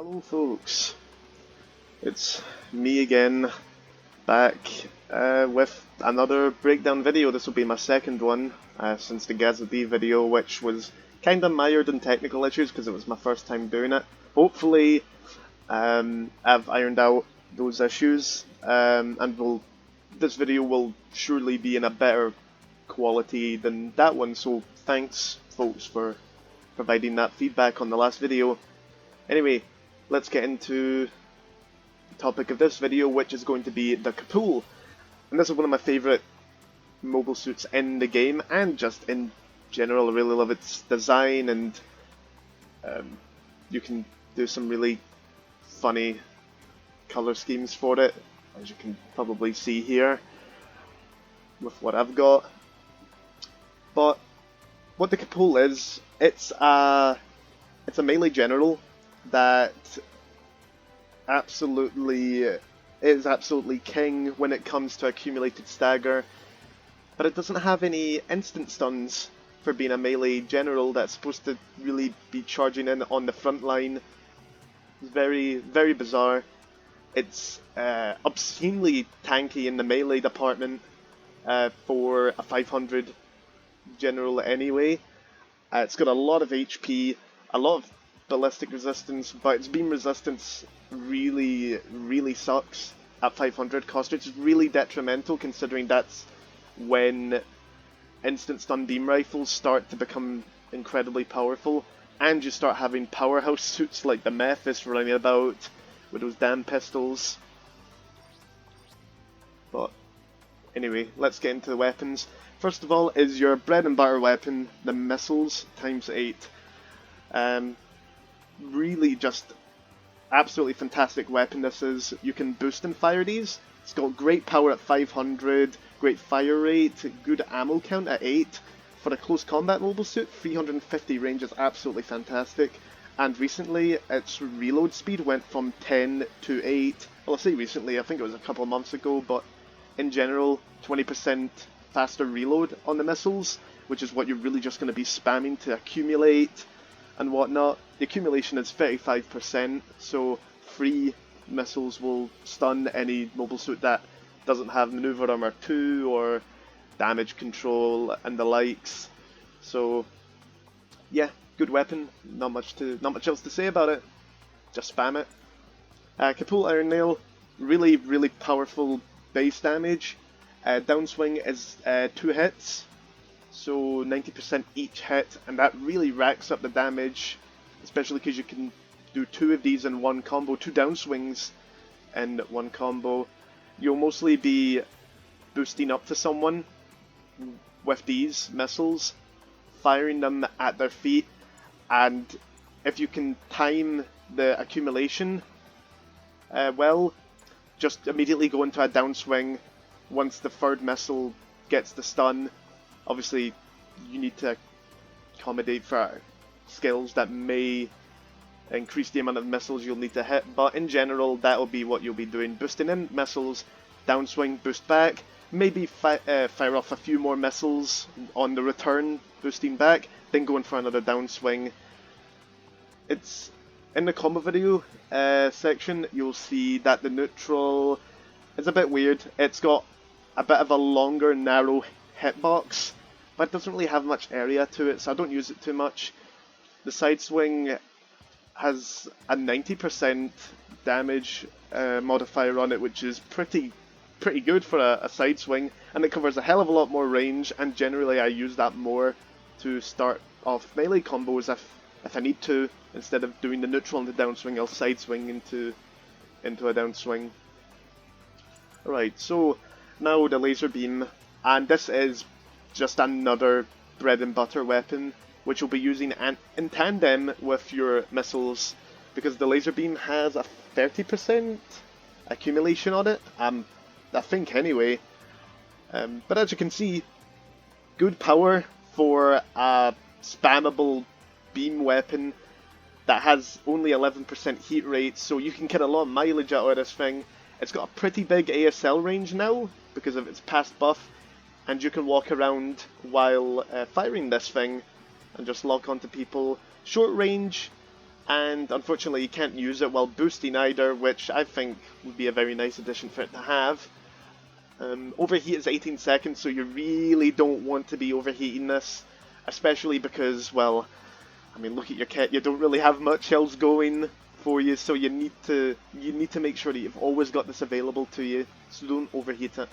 Hello folks, it's me again, back with another breakdown video. This will be my second one since the Gazadi video, which was kind of mired in technical issues because it was my first time doing it. Hopefully I've ironed out those issues and this video will surely be in a better quality than that one, so thanks folks for providing that feedback on the last video. Anyway, let's get into the topic of this video, which is going to be the Capule. And this is one of my favourite mobile suits in the game, and just in general. I really love its design, and you can do some really funny colour schemes for it, as you can probably see here with what I've got. But what the Capule is, it's a melee general that is absolutely king when it comes to accumulated stagger, but it doesn't have any instant stuns for being a melee general that's supposed to really be charging in on the front line. It's very, very bizarre. It's obscenely tanky in the melee department for a 500 general anyway. It's got a lot of HP, a lot of ballistic resistance, but its beam resistance really sucks at 500 cost, which is really detrimental considering that's when instant stun beam rifles start to become incredibly powerful, and you start having powerhouse suits like the Mephis running about with those damn pistols. But anyway, let's get into the weapons. First of all is your bread and butter weapon, the missiles ×8. Really just absolutely fantastic weapon this is. You can boost and fire these. It's got great power at 500, great fire rate, good ammo count at 8. For a close combat mobile suit, 350 range is absolutely fantastic. And recently, its reload speed went from 10 to 8. Well, I say recently, I think it was a couple of months ago, but in general, 20% faster reload on the missiles, which is what you're really just going to be spamming to accumulate and whatnot. The accumulation is 35%, so 3 missiles will stun any mobile suit that doesn't have maneuver armor 2 or damage control and the likes. So yeah, good weapon. Not much else to say about it. Just spam it. Capule Iron Nail, really powerful base damage. Downswing is 2 hits, so 90% each hit, and that really racks up the damage, especially because you can do 2 of these in one combo, 2 downswings in one combo. You'll mostly be boosting up to someone with these missiles, firing them at their feet, and if you can time the accumulation well, just immediately go into a downswing once the third missile gets the stun. Obviously, you need to accommodate for skills that may increase the amount of missiles you'll need to hit, but in general, that'll be what you'll be doing. Boosting in missiles, downswing, boost back, maybe fire off a few more missiles on the return, boosting back, then going for another downswing. It's in the combo video section, you'll see that the neutral is a bit weird. It's got a bit of a longer, narrow hitbox, but it doesn't really have much area to it, so I don't use it too much. The side swing has a 90% damage modifier on it, which is pretty good for a side swing, and it covers a hell of a lot more range, and generally I use that more to start off melee combos if I need to. Instead of doing the neutral and the downswing, I'll side swing into a downswing. Alright, so now the laser beam, and this is just another bread and butter weapon, which you'll be using in tandem with your missiles, because the laser beam has a 30% accumulation on it, I think anyway. But as you can see, good power for a spammable beam weapon that has only 11% heat rate, so you can get a lot of mileage out of this thing. It's got a pretty big ASL range now because of its past buff, and you can walk around while firing this thing and just lock onto people. Short range and unfortunately you can't use it while boosting either, which I think would be a very nice addition for it to have. Overheat is 18 seconds, so you really don't want to be overheating this, especially because, well, I mean, look at your kit, you don't really have much else going for you, so you need to make sure that you've always got this available to you, so don't overheat it.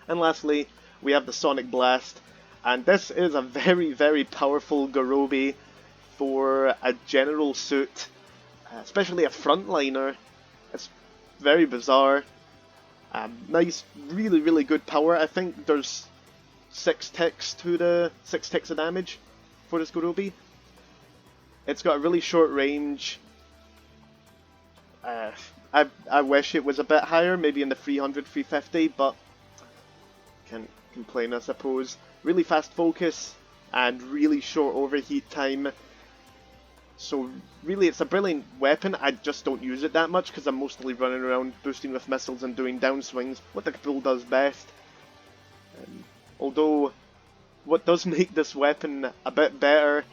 And lastly, we have the Sonic Blast, and this is a very, very powerful Garobi for a general suit, especially a frontliner. It's very bizarre. Nice, really, really good power. I think there's 6 ticks of damage for this Garobi. It's got a really short range. I wish it was a bit higher, maybe in the 300, 350, but can't complain, I suppose. Really fast focus and really short overheat time. So really it's a brilliant weapon. I just don't use it that much because I'm mostly running around boosting with missiles and doing downswings, what the Capule does best. Although what does make this weapon a bit better,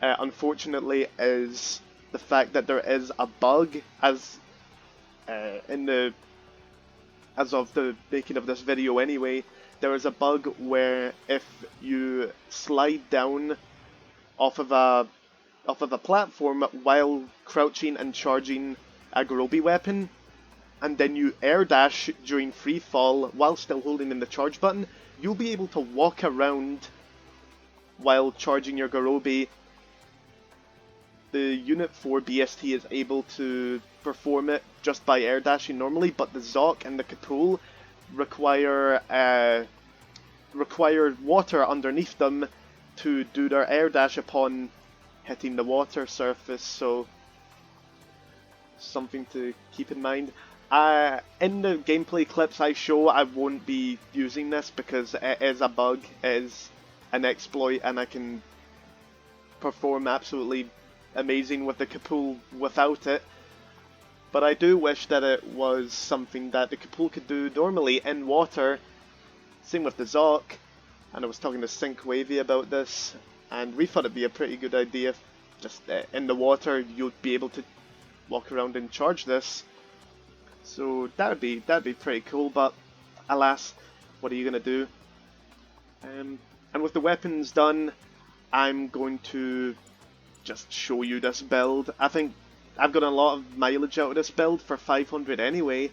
unfortunately, is the fact that there is a bug, as of the making of this video anyway, there is a bug where if you slide down off of a platform while crouching and charging a Garobi weapon, and then you air dash during free fall while still holding in the charge button, you'll be able to walk around while charging your Garobi. The Unit 4 BST is able to perform it just by air dashing normally, but the Zoc and the Capule require water underneath them to do their air dash upon hitting the water surface, so something to keep in mind. In the gameplay clips I show, I won't be using this because it is a bug, it is an exploit, and I can perform absolutely amazing with the Capule without it. But I do wish that it was something that the Capule could do normally in water. Same with the Zoc, and I was talking to Sync Wavy about this, and we thought it'd be a pretty good idea. Just in the water, you'd be able to walk around and charge this. So that'd be pretty cool. But alas, what are you gonna do? And with the weapons done, I'm going to just show you this build. I think I've got a lot of mileage out of this build for 500 anyway.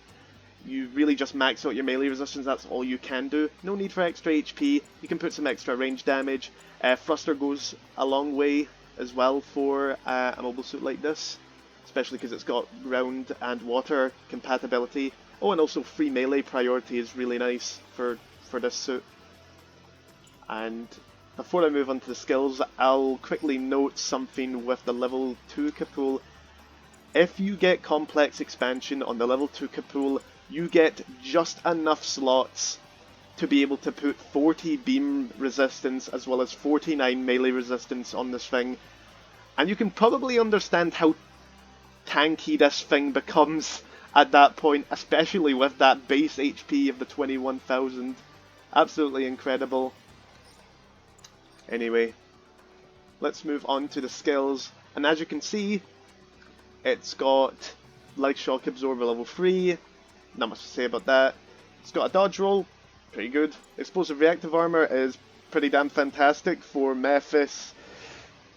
You really just max out your melee resistance, that's all you can do. No need for extra HP, you can put some extra range damage. Thruster goes a long way as well for a mobile suit like this, especially because it's got ground and water compatibility. Oh, and also free melee priority is really nice for this suit. And before I move on to the skills, I'll quickly note something with the level 2 Capule. If you get complex expansion on the level 2 Capule, you get just enough slots to be able to put 40 beam resistance as well as 49 melee resistance on this thing. And you can probably understand how tanky this thing becomes at that point, especially with that base HP of the 21,000. Absolutely incredible. Anyway, let's move on to the skills. And as you can see, it's got Light Shock Absorber level 3. Not much to say about that. It's got a dodge roll, pretty good. Explosive reactive armor is pretty damn fantastic for Mephis,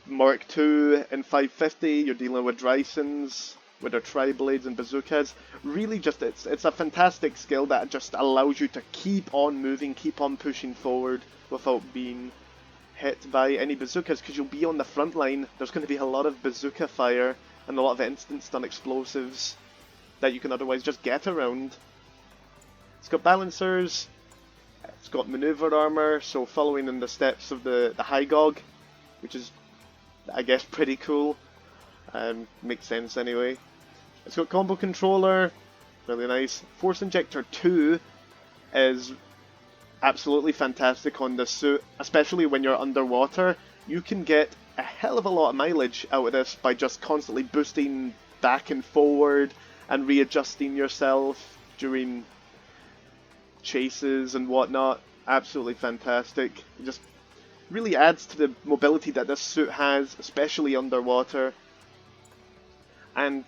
Mark II and 550. You're dealing with Drysons with their Tri-Blades and bazookas. Really just, it's a fantastic skill that just allows you to keep on moving, keep on pushing forward without being hit by any bazookas, because you'll be on the front line. There's going to be a lot of bazooka fire and a lot of instant stun explosives that you can otherwise just get around. It's got balancers, it's got maneuver armor, so following in the steps of the High Gog, which is, I guess, pretty cool. Makes sense anyway. It's got combo controller, really nice. Force Injector 2 is absolutely fantastic on this suit, especially when you're underwater. You can get a hell of a lot of mileage out of this by just constantly boosting back and forward and readjusting yourself during chases and whatnot. Absolutely fantastic. It just really adds to the mobility that this suit has, especially underwater. And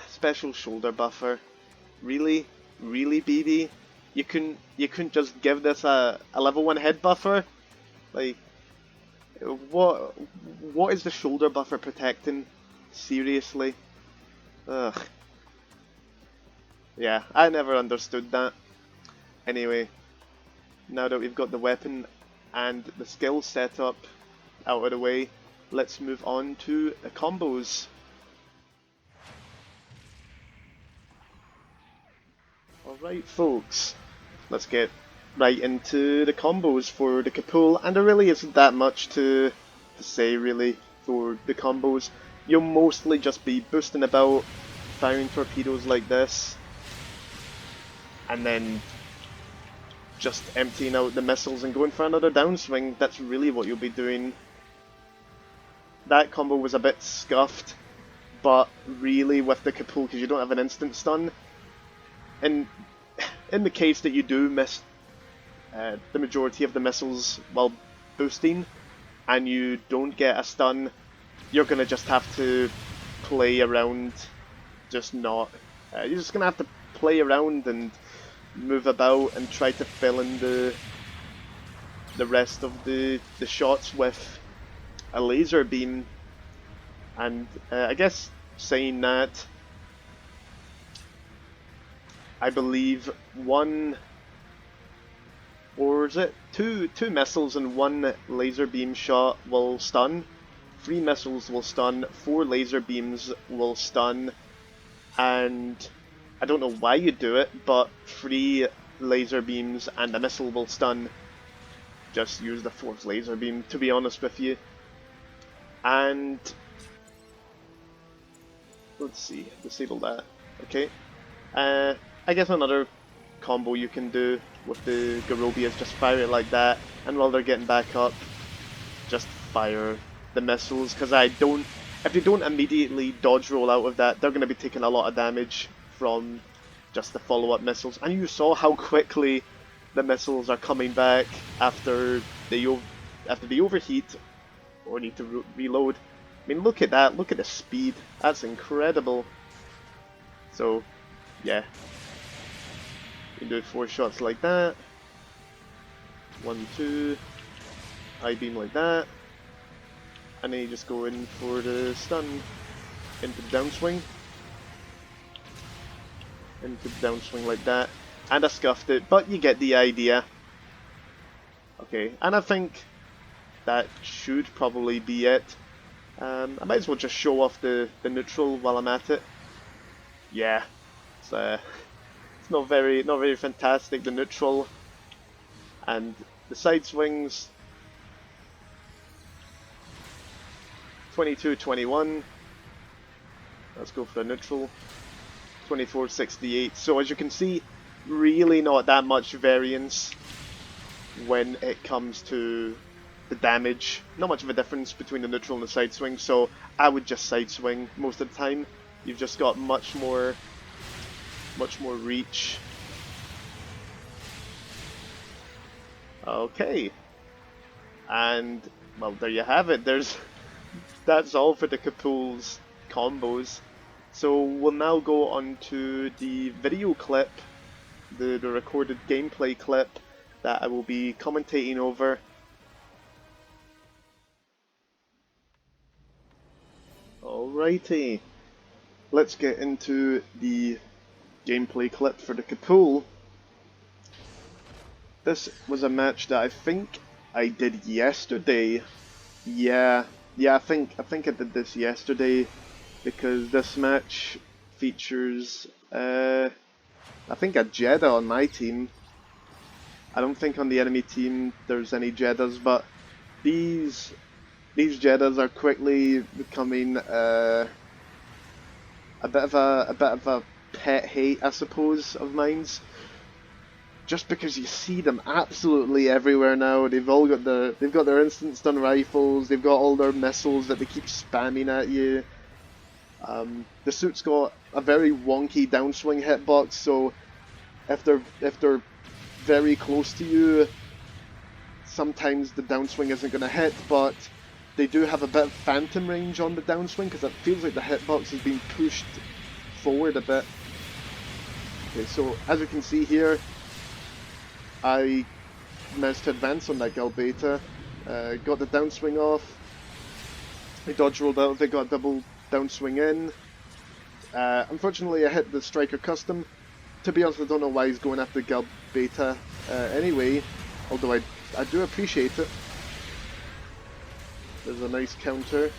special shoulder buffer. Really? Really, BB? You couldn't just give this a level 1 head buffer? Like, what is the shoulder buffer protecting? Seriously? Ugh. Yeah, I never understood that. Anyway, now that we've got the weapon and the skill setup out of the way, let's move on to the combos. Alright folks, let's get right into the combos for the Capule, and there really isn't that much to say really for the combos. You'll mostly just be boosting about, firing torpedoes like this, and then just emptying out the missiles and going for another downswing. That's really what you'll be doing. That combo was a bit scuffed, but really with the Capule, because you don't have an instant stun, and in the case that you do miss the majority of the missiles while boosting, and you don't get a stun, you're gonna just have to play around, just not. You're just gonna have to play around and move about and try to fill in the rest of the shots with a laser beam. And I guess saying that, I believe one, or is it two missiles and one laser beam shot will stun, 3 missiles will stun, 4 laser beams will stun, and I don't know why you do it, but 3 laser beams and a missile will stun. Just use the 4th laser beam, to be honest with you. And let's see, disable that. Okay. I guess another combo you can do with the Garobi is just fire it like that, and while they're getting back up, just fire the missiles, because if they don't immediately dodge roll out of that, they're going to be taking a lot of damage from just the follow-up missiles. And you saw how quickly the missiles are coming back after they overheat or need to reload. I mean, look at that, look at the speed, that's incredible. So, yeah. You do 4 shots like that. 1, 2. High beam like that. And then you just go in for the stun. Into the downswing. Into the downswing like that. And I scuffed it, but you get the idea. Okay, and I think that should probably be it. I might as well just show off the neutral while I'm at it. Yeah, it's not very fantastic, the neutral, and the side swings. 22-21. Let's go for the neutral. 24-68. So as you can see, really not that much variance when it comes to the damage. Not much of a difference between the neutral and the side swing, so I would just side swing most of the time. You've just got much more reach. Okay. And well, there you have it. That's all for the Capule's combos. So we'll now go on to the video clip, the recorded gameplay clip that I will be commentating over. Alrighty, let's get into the gameplay clip for the Capule. This was a match that I think I did yesterday. Yeah, I think I did this yesterday, because this match features I think a Jeddah on my team. I don't think on the enemy team there's any Jeddahs, but these Jeddahs are quickly becoming a bit of a pet hate, I suppose, of mine's. Just because you see them absolutely everywhere now. They've got their instant stun rifles. They've got all their missiles that they keep spamming at you. The suit's got a very wonky downswing hitbox, so if they're very close to you, sometimes the downswing isn't going to hit. But they do have a bit of phantom range on the downswing because it feels like the hitbox has been pushed forward a bit. Okay, so as you can see here, I managed to advance on that Galbeta, got the downswing off, I dodge rolled out of it, got a double downswing in. Unfortunately I hit the Striker Custom. To be honest, I don't know why he's going after Galbeta anyway, although I do appreciate it. There's a nice counter.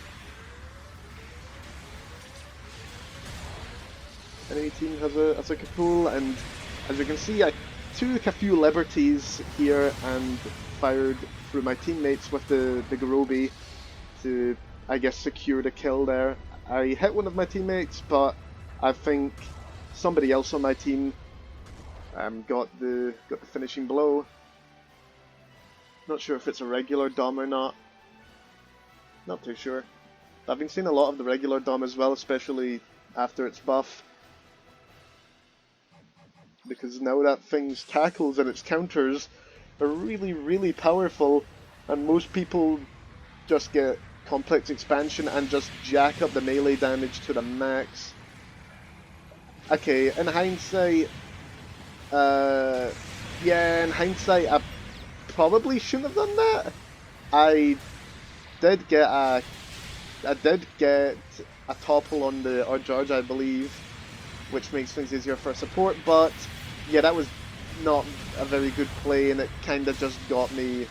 Enemy team has a Capule, and as you can see, I took a few liberties here and fired through my teammates with the Garobi to, I guess, secure the kill there. I hit one of my teammates, but I think somebody else on my team got the finishing blow. Not sure if it's a regular Dom or not. Not too sure. I've been seeing a lot of the regular Dom as well, especially after its buff. Because now that thing's tackles and its counters are really, really powerful, and most people just get complex expansion and just jack up the melee damage to the max. Okay, in hindsight, yeah, in hindsight, I probably shouldn't have done that. I did get a topple on the Urge, I believe, which makes things easier for support, but yeah, that was not a very good play, and it kind of just got me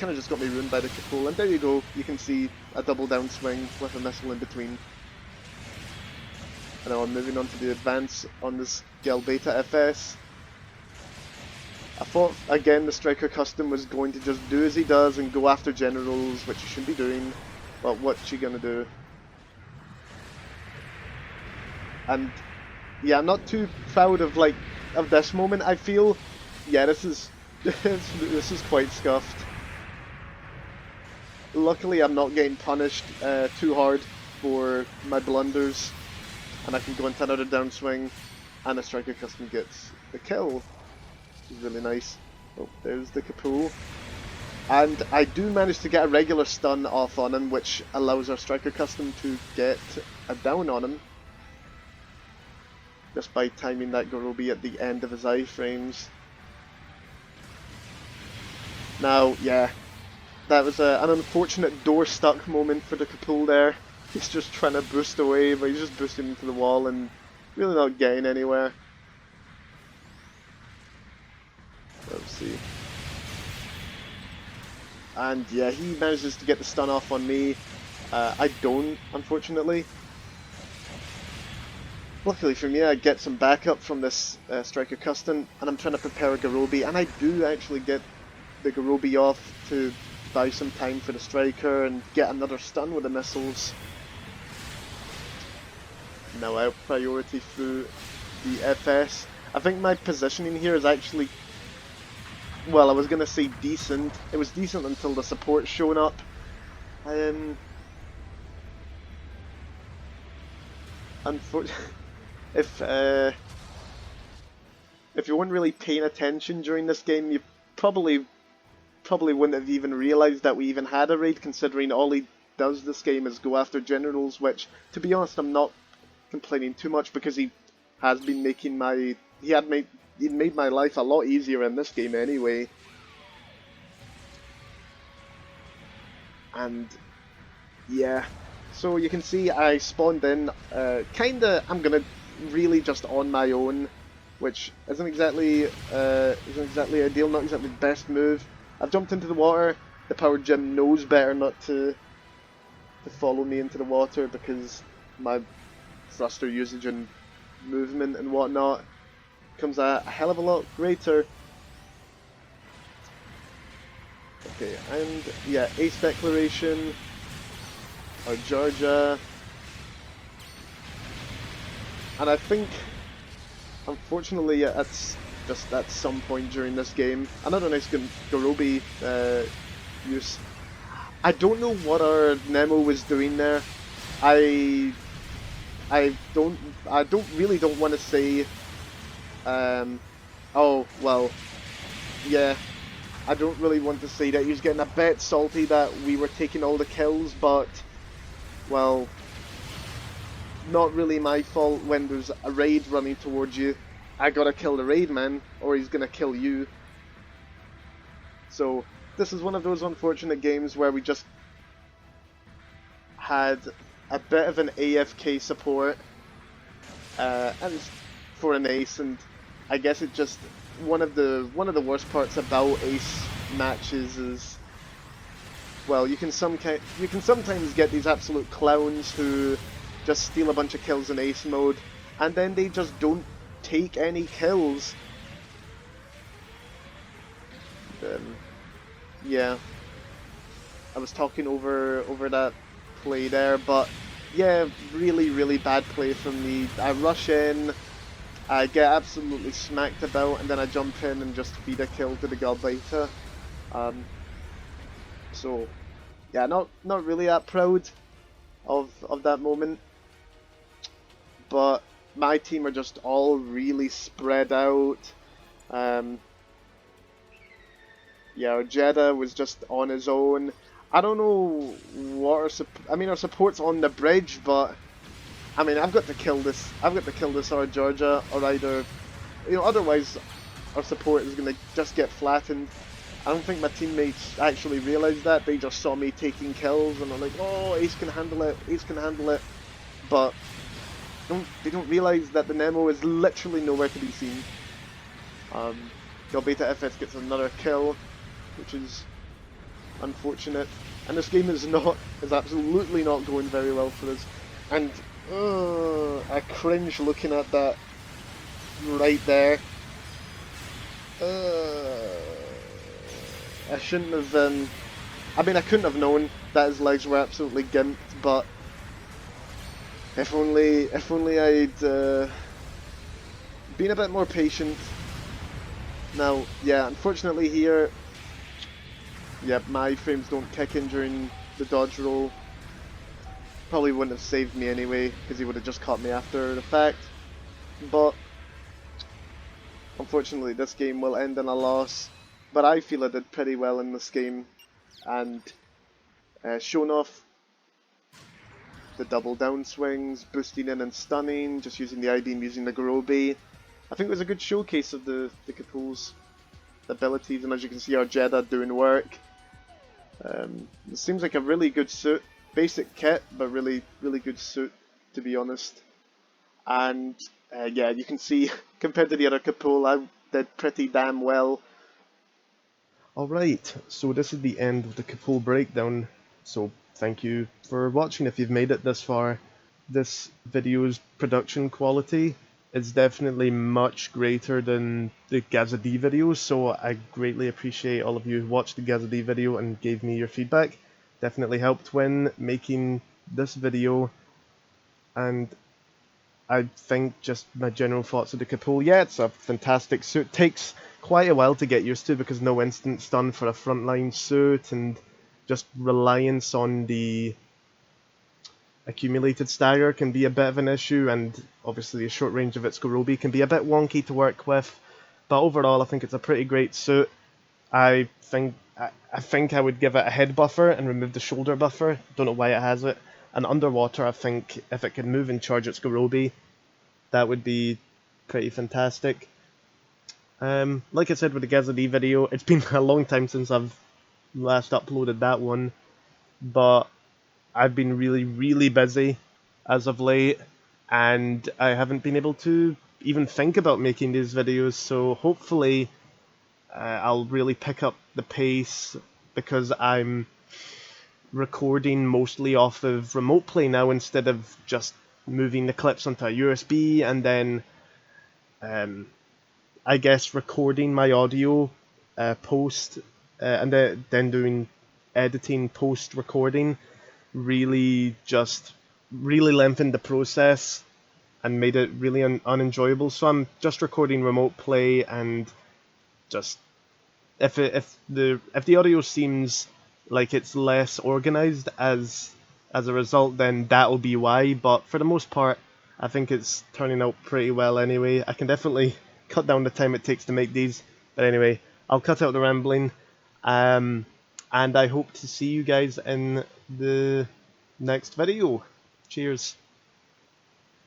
ruined by the Capule. And there you go, you can see a double down swing with a missile in between. And now I'm moving on to the advance on this Galbeta FS. I thought, again, the Striker Custom was going to just do as he does and go after generals, which you shouldn't be doing, but what's you gonna do? And yeah, I'm not too proud of this moment. I feel, yeah, this is this is quite scuffed. Luckily, I'm not getting punished too hard for my blunders, and I can go into another downswing, and the Striker Custom gets the kill. Which is really nice. Oh, there's the Capule. And I do manage to get a regular stun off on him, which allows our Striker Custom to get a down on him. Just by timing that Garobi at the end of his iframes. Now, yeah, that was an unfortunate door stuck moment for the Capule there. He's just trying to boost away, but he's just boosting into the wall and really not getting anywhere. Let's see. And yeah, he manages to get the stun off on me. I don't, unfortunately. Luckily for me, I get some backup from this Striker Custom, and I'm trying to prepare a Garobi, and I do actually get the Garobi off to buy some time for the Striker and get another stun with the missiles. Now out priority through the FS. I think my positioning here is actually, well, I was going to say decent. It was decent until the support showed up. Unfortunately, if you weren't really paying attention during this game, you probably wouldn't have even realised that we even had a raid, considering all he does this game is go after generals, which, to be honest, I'm not complaining too much, because he has been making he'd made my life a lot easier in this game anyway. And yeah, so you can see I spawned in, I'm gonna really just on my own, which isn't exactly ideal, not exactly the best move. I've jumped into the water. The Power Gem knows better not to follow me into the water, because my thruster usage and movement and whatnot comes a hell of a lot greater. Okay, and yeah, Ace Declaration, or Georgia, and I think, unfortunately, it's just at some point during this game, another nice Garobi use. I don't know what our Nemo was doing there. I really don't want to say. Oh well, yeah. I don't really want to say that. He was getting a bit salty that we were taking all the kills, but, well, not really my fault when there's a raid running towards you. I gotta kill the raid man, or he's gonna kill you. So, this is one of those unfortunate games where we just had a bit of an AFK support, and for an ace, and I guess it just one of the worst parts about ace matches is, well, you can sometimes get these absolute clowns who just steal a bunch of kills in ace mode, and then they just don't take any kills. Yeah, I was talking over that play there, but yeah, really bad play from me. I rush in, I get absolutely smacked about, and then I jump in and just feed a kill to the god beta. So yeah, not really that proud of that moment, but my team are just all really spread out. Yeah, our Jeddah was just on his own. I don't know what our support's on the bridge, but I mean, I've got to kill this our Georgia, or either, otherwise our support is gonna just get flattened. I don't think my teammates actually realised that. They just saw me taking kills and they're like, oh, Ace can handle it, Ace can handle it. But they don't realise that the Nemo is literally nowhere to be seen. Galbeta FS gets another kill, which is unfortunate. And this game is absolutely not going very well for us. And I cringe looking at that right there. I shouldn't have. I mean, I couldn't have known that his legs were absolutely gimped, but if only I'd been a bit more patient. Now, yeah, unfortunately here, yeah, my frames don't kick in during the dodge roll. Probably wouldn't have saved me anyway, because he would have just caught me after the fact. But unfortunately, this game will end in a loss. But I feel I did pretty well in this game, and shown off the double down swings, boosting in and stunning, just using the ID and using the Gorobi. I think it was a good showcase of the Capule's abilities, and as you can see, our Jeddah doing work. It seems like a really good suit. Basic kit, but really good suit, to be honest. And yeah, you can see, compared to the other Capule, I did pretty damn well. Alright, so this is the end of the Capule breakdown, so thank you for watching if you've made it this far. This video's production quality is definitely much greater than the Gazadi video, so I greatly appreciate all of you who watched the Gazadi video and gave me your feedback. Definitely helped when making this video, and I think just my general thoughts of the Capule. Yeah, it's a fantastic suit. Takes quite a while to get used to because no instant stun for a frontline suit, and just reliance on the accumulated stagger can be a bit of an issue, and obviously the short range of its Gorobi can be a bit wonky to work with. But overall, I think it's a pretty great suit. I think I would give it a head buffer and remove the shoulder buffer. Don't know why it has it. And underwater, I think if it could move and charge its Gorobi, that would be pretty fantastic. Like I said with the Gazadi video, it's been a long time since I've last uploaded that one, but I've been really busy as of late, and I haven't been able to even think about making these videos, so hopefully I'll really pick up the pace, because I'm recording mostly off of remote play now instead of just moving the clips onto a USB and then I guess recording my audio post and then doing editing post recording really lengthened the process and made it really unenjoyable. So I'm just recording remote play, and just if the audio seems like it's less organized as a result, then that'll be why. But for the most part, I think it's turning out pretty well anyway. I can definitely cut down the time it takes to make these, but anyway, I'll cut out the rambling. And I hope to see you guys in the next video. Cheers.